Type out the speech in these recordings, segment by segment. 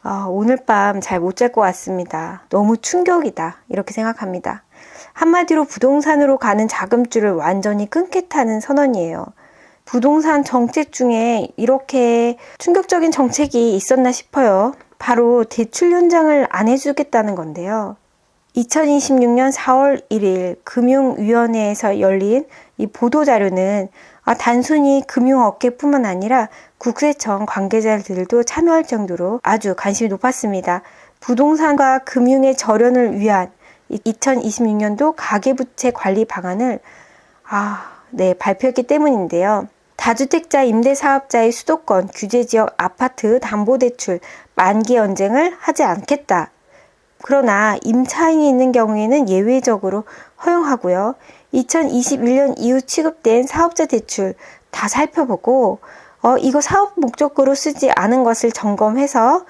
오늘 밤 잘 못 잘 것 같습니다. 너무 충격이다. 이렇게 생각합니다. 한마디로 부동산으로 가는 자금줄을 완전히 끊겠다는 선언이에요. 부동산 정책 중에 이렇게 충격적인 정책이 있었나 싶어요. 바로 대출 연장을 안 해주겠다는 건데요. 2026년 4월 1일 금융위원회에서 열린 이 보도자료는 단순히 금융업계뿐만 아니라 국세청 관계자들도 참여할 정도로 아주 관심이 높았습니다. 부동산과 금융의 절연을 위한 2026년도 가계부채 관리 방안을 발표했기 때문인데요. 다주택자 임대사업자의 수도권 규제지역 아파트 담보대출 만기 연장을 하지 않겠다. 그러나 임차인이 있는 경우에는 예외적으로 허용하고요. 2021년 이후 취급된 사업자 대출 다 살펴보고 이거 사업 목적으로 쓰지 않은 것을 점검해서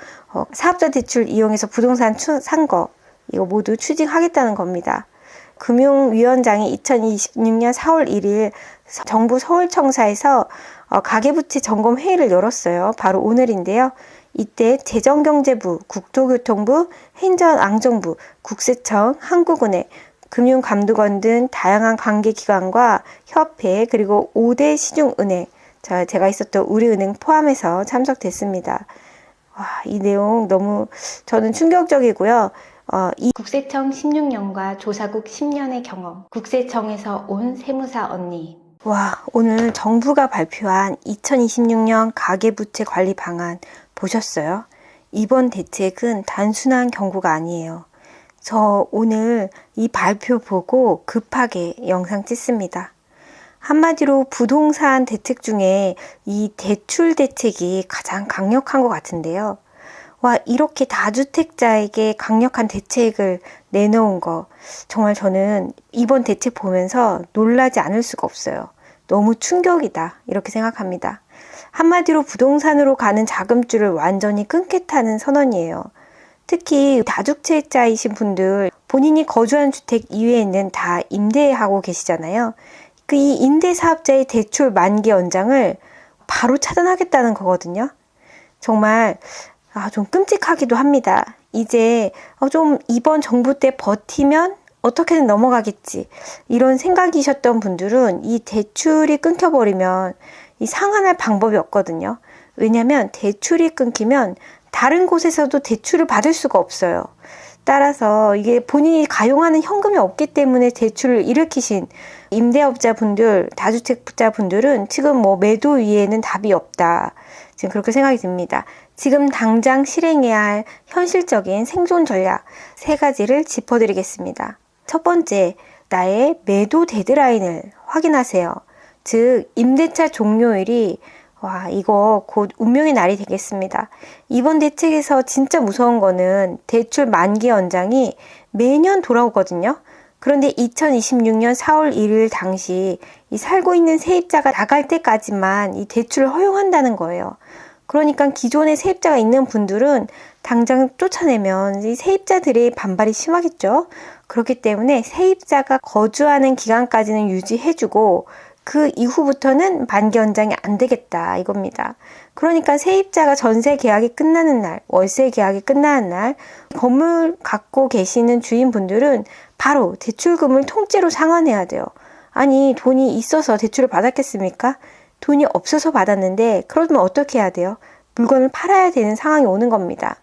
사업자 대출 이용해서 부동산 산 거 이거 모두 추징하겠다는 겁니다. 금융위원장이 2026년 4월 1일 정부 서울청사에서 가계부채 점검 회의를 열었어요. 바로 오늘인데요. 이때 재정경제부, 국토교통부, 행정안전부, 국세청, 한국은행, 금융감독원 등 다양한 관계기관과 협회 그리고 5대 시중은행, 제가 있었던 우리은행 포함해서 참석됐습니다. 이 내용 너무 저는 충격적이고요. 이 국세청 16년과 조사국 10년의 경험, 국세청에서 온 세무사 언니. 오늘 정부가 발표한 2026년 가계부채 관리 방안 보셨어요? 이번 대책은 단순한 경고가 아니에요. 저 오늘 이 발표 보고 급하게 영상 찍습니다. 한마디로 부동산 대책 중에 이 대출 대책이 가장 강력한 것 같은데요. 이렇게 다주택자에게 강력한 대책을 내놓은 거 정말 저는 이번 대책 보면서 놀라지 않을 수가 없어요. 너무 충격이다 이렇게 생각합니다. 한마디로 부동산으로 가는 자금줄을 완전히 끊겠다는 선언이에요. 특히 다주택자이신 분들 본인이 거주한 주택 이외에는 다 임대하고 계시잖아요. 이 임대사업자의 대출 만기 연장을 바로 차단하겠다는 거거든요. 정말 좀 끔찍하기도 합니다. 이제 좀 이번 정부 때 버티면 어떻게든 넘어가겠지 이런 생각이셨던 분들은 이 대출이 끊겨버리면 이 상환할 방법이 없거든요. 왜냐하면 대출이 끊기면 다른 곳에서도 대출을 받을 수가 없어요. 따라서 이게 본인이 가용하는 현금이 없기 때문에 대출을 일으키신 임대업자분들, 다주택자분들은 지금 매도 위에는 답이 없다. 지금 그렇게 생각이 듭니다. 지금 당장 실행해야 할 현실적인 생존 전략 3가지를 짚어드리겠습니다. 첫 번째, 나의 매도 데드라인을 확인하세요. 즉, 임대차 종료일이 이거 곧 운명의 날이 되겠습니다. 이번 대책에서 진짜 무서운 거는 대출 만기 연장이 매년 돌아오거든요. 그런데 2026년 4월 1일 당시 이 살고 있는 세입자가 나갈 때까지만 이 대출을 허용한다는 거예요. 그러니까 기존에 세입자가 있는 분들은 당장 쫓아내면 이 세입자들의 반발이 심하겠죠. 그렇기 때문에 세입자가 거주하는 기간까지는 유지해주고 그 이후부터는 만기 연장이 안 되겠다 이겁니다. 그러니까 세입자가 전세 계약이 끝나는 날, 월세 계약이 끝나는 날 건물 갖고 계시는 주인분들은 바로 대출금을 통째로 상환해야 돼요. 아니 돈이 있어서 대출을 받았겠습니까? 돈이 없어서 받았는데 그러면 어떻게 해야 돼요? 물건을 팔아야 되는 상황이 오는 겁니다.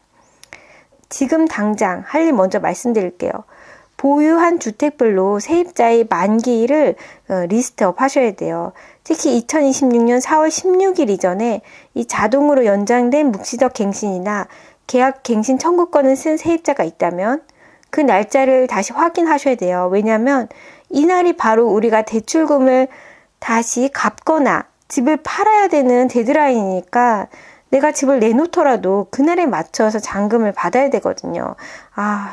지금 당장 할 일 먼저 말씀드릴게요. 보유한 주택별로 세입자의 만기일을 리스트업 하셔야 돼요. 특히 2026년 4월 16일 이전에 이 자동으로 연장된 묵시적 갱신이나 계약 갱신 청구권을 쓴 세입자가 있다면 그 날짜를 다시 확인하셔야 돼요. 왜냐하면 이날이 바로 우리가 대출금을 다시 갚거나 집을 팔아야 되는 데드라인이니까 내가 집을 내놓더라도 그날에 맞춰서 잔금을 받아야 되거든요.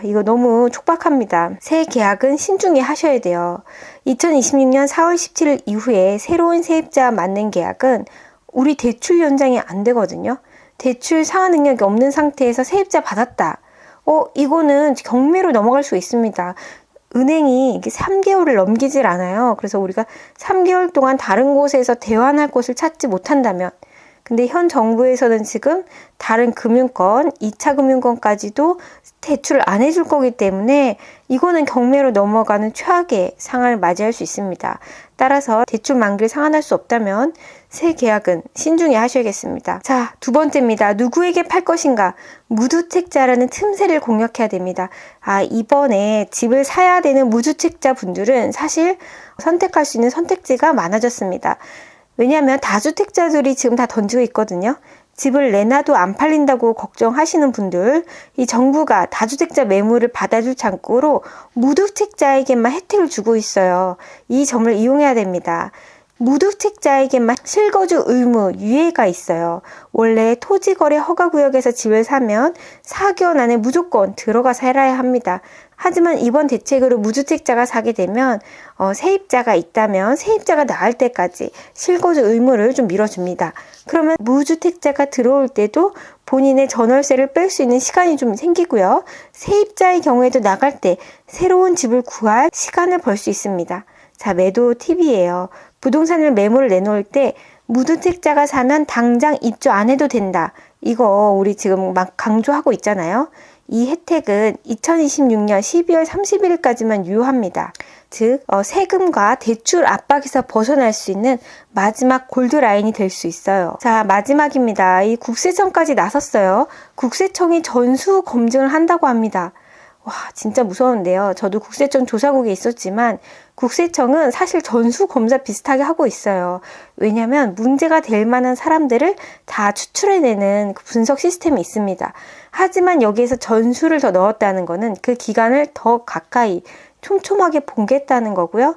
이거 너무 촉박합니다. 새 계약은 신중히 하셔야 돼요. 2026년 4월 17일 이후에 새로운 세입자와 맞는 계약은 우리 대출 연장이 안 되거든요. 대출 상환 능력이 없는 상태에서 세입자 받았다. 이거는 경매로 넘어갈 수 있습니다. 은행이 3개월을 넘기질 않아요. 그래서 우리가 3개월 동안 다른 곳에서 대환할 곳을 찾지 못한다면 근데 현 정부에서는 지금 다른 금융권, 2차 금융권까지도 대출을 안 해줄 거기 때문에 이거는 경매로 넘어가는 최악의 상황을 맞이할 수 있습니다. 따라서 대출 만기를 상환할 수 없다면 새 계약은 신중히 하셔야겠습니다. 자, 두 번째입니다. 누구에게 팔 것인가? 무주택자라는 틈새를 공략해야 됩니다. 이번에 집을 사야 되는 무주택자 분들은 사실 선택할 수 있는 선택지가 많아졌습니다. 왜냐하면 다주택자들이 지금 다 던지고 있거든요. 집을 내놔도 안 팔린다고 걱정하시는 분들, 이 정부가 다주택자 매물을 받아줄 창구로 무주택자에게만 혜택을 주고 있어요. 이 점을 이용해야 됩니다. 무주택자에게만 실거주 의무 유예가 있어요. 원래 토지거래 허가구역에서 집을 사면 4개월 안에 무조건 들어가 살아야 합니다. 하지만 이번 대책으로 무주택자가 사게 되면 세입자가 있다면 세입자가 나을 때까지 실거주 의무를 좀 밀어줍니다. 그러면 무주택자가 들어올 때도 본인의 전월세를 뺄 수 있는 시간이 좀 생기고요. 세입자의 경우에도 나갈 때 새로운 집을 구할 시간을 벌 수 있습니다. 자, 매도 팁이에요. 부동산을 매물을 내놓을 때 무주택자가 사면 당장 입주 안 해도 된다. 이거 우리 지금 막 강조하고 있잖아요. 이 혜택은 2026년 12월 31일까지만 유효합니다. 즉 세금과 대출 압박에서 벗어날 수 있는 마지막 골드라인이 될 수 있어요. 자, 마지막입니다. 이 국세청까지 나섰어요. 국세청이 전수 검증을 한다고 합니다. 와, 진짜 무서운데요. 저도 국세청 조사국에 있었지만 국세청은 사실 전수검사 비슷하게 하고 있어요. 왜냐하면 문제가 될 만한 사람들을 다 추출해내는 분석 시스템이 있습니다. 하지만 여기에서 전수를 더 넣었다는 거는 그 기간을 더 가까이 촘촘하게 보겠다는 거고요.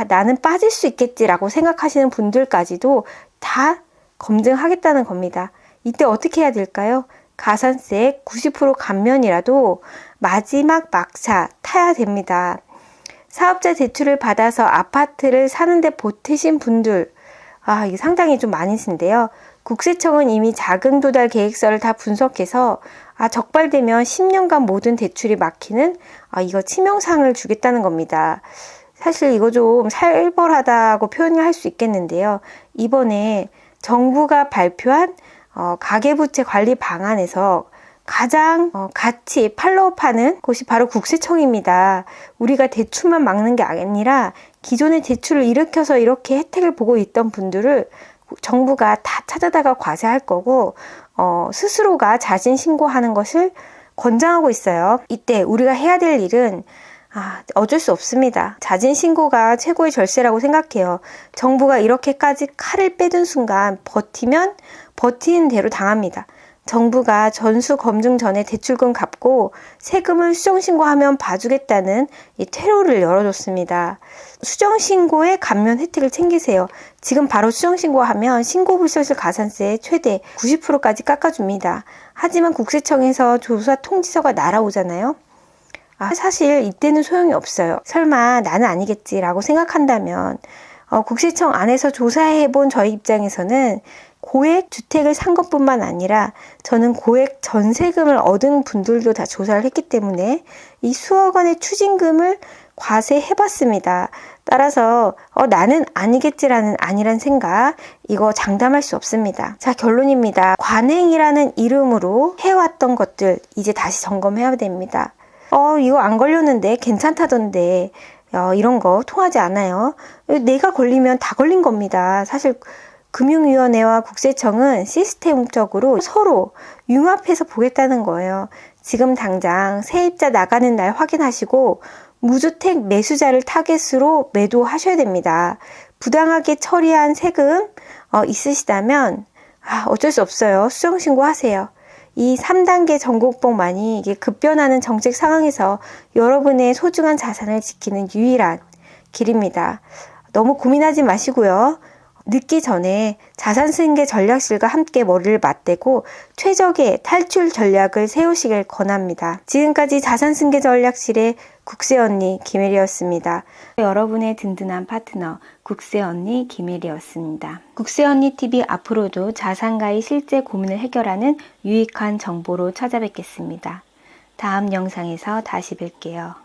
나는 빠질 수 있겠지라고 생각하시는 분들까지도 다 검증하겠다는 겁니다. 이때 어떻게 해야 될까요? 가산세 90% 감면이라도 마지막 막차 타야 됩니다. 사업자 대출을 받아서 아파트를 사는데 보태신 분들, 이게 상당히 좀 많으신데요. 국세청은 이미 자금 조달 계획서를 다 분석해서 적발되면 10년간 모든 대출이 막히는 이거 치명상을 주겠다는 겁니다. 사실 이거 좀 살벌하다고 표현을 할 수 있겠는데요. 이번에 정부가 발표한 가계부채 관리 방안에서 가장 같이 팔로우하는 곳이 바로 국세청입니다. 우리가 대출만 막는 게 아니라 기존의 대출을 일으켜서 이렇게 혜택을 보고 있던 분들을 정부가 다 찾아다가 과세할 거고 스스로가 자진 신고하는 것을 권장하고 있어요. 이때 우리가 해야 될 일은 어쩔 수 없습니다. 자진 신고가 최고의 절세라고 생각해요. 정부가 이렇게까지 칼을 빼든 순간 버티면 버티는 대로 당합니다. 정부가 전수 검증 전에 대출금 갚고 세금을 수정신고하면 봐주겠다는 이 퇴로를 열어줬습니다. 수정신고의 감면 혜택을 챙기세요. 지금 바로 수정신고하면 신고불소실 가산세 최대 90%까지 깎아줍니다. 하지만 국세청에서 조사 통지서가 날아오잖아요. 사실 이때는 소용이 없어요. 설마 나는 아니겠지라고 생각한다면 국세청 안에서 조사해본 저희 입장에서는 고액 주택을 산 것뿐만 아니라 저는 고액 전세금을 얻은 분들도 다 조사를 했기 때문에 이 수억 원의 추징금을 과세해봤습니다. 따라서 나는 아니겠지라는 아니란 생각, 이거 장담할 수 없습니다. 자, 결론입니다. 관행이라는 이름으로 해왔던 것들 이제 다시 점검해야 됩니다. 이거 안 걸렸는데 괜찮다던데 이런 거 통하지 않아요. 내가 걸리면 다 걸린 겁니다. 사실 금융위원회와 국세청은 시스템적으로 서로 융합해서 보겠다는 거예요. 지금 당장 세입자 나가는 날 확인하시고 무주택 매수자를 타겟으로 매도하셔야 됩니다. 부당하게 처리한 세금 있으시다면 어쩔 수 없어요. 수정신고하세요. 이 3단계 전국복만이 이게 급변하는 정책 상황에서 여러분의 소중한 자산을 지키는 유일한 길입니다. 너무 고민하지 마시고요. 늦기 전에 자산승계 전략실과 함께 머리를 맞대고 최적의 탈출 전략을 세우시길 권합니다. 지금까지 자산승계 전략실의 국세언니 김혜리였습니다. 여러분의 든든한 파트너 국세언니 김혜리였습니다. 국세언니TV 앞으로도 자산가의 실제 고민을 해결하는 유익한 정보로 찾아뵙겠습니다. 다음 영상에서 다시 뵐게요.